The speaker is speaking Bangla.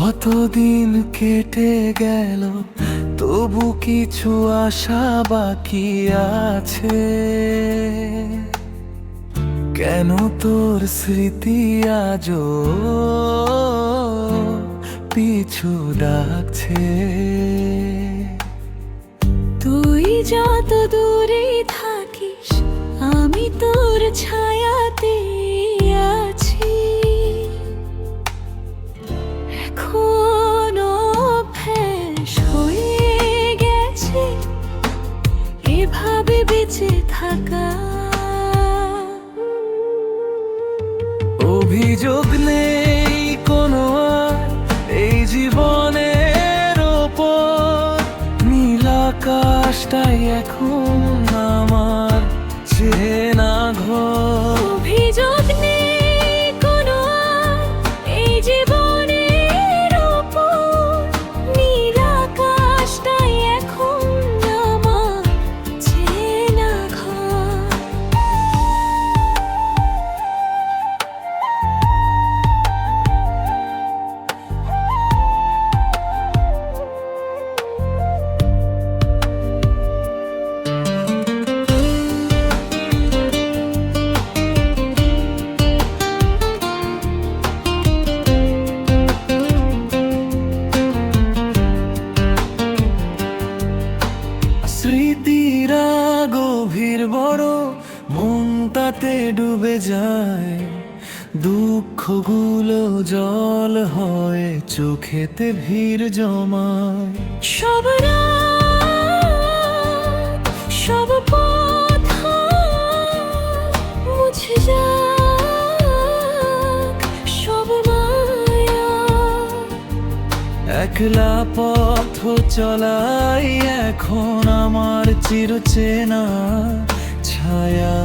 কতদিন কেটে গেল, তবু কিছু আশা বাকি আছে। কেন তোর স্মৃতি আজও পিছু ডাকছে? তুই যত দূরে থাকিস, আমি তোর ছায়াতে আছি। এখনো অভ্যাস হয়ে গেছে এভাবে বেঁচে থাকা। অভিযোগ নেই কোনো আর এই জীবনের ওপর, নীল আকাশটাই এখন আমার চেনা ঘর। অভিযোগ নেই কোনো আর এই জীবনের ওপর, নীল আকাশটাই এখন আমার চেনা ঘর। স্মৃতিরা গভীর বড়, মনটাতে ডুবে যায়। দুঃখগুলো জল হয়, চোখেতে ভিড় জমায়। সব রাত, সব পথ মুছে যাক, সব মায়া। একলা পথ চলাই এখন আমার চিরচেনা ছায়া।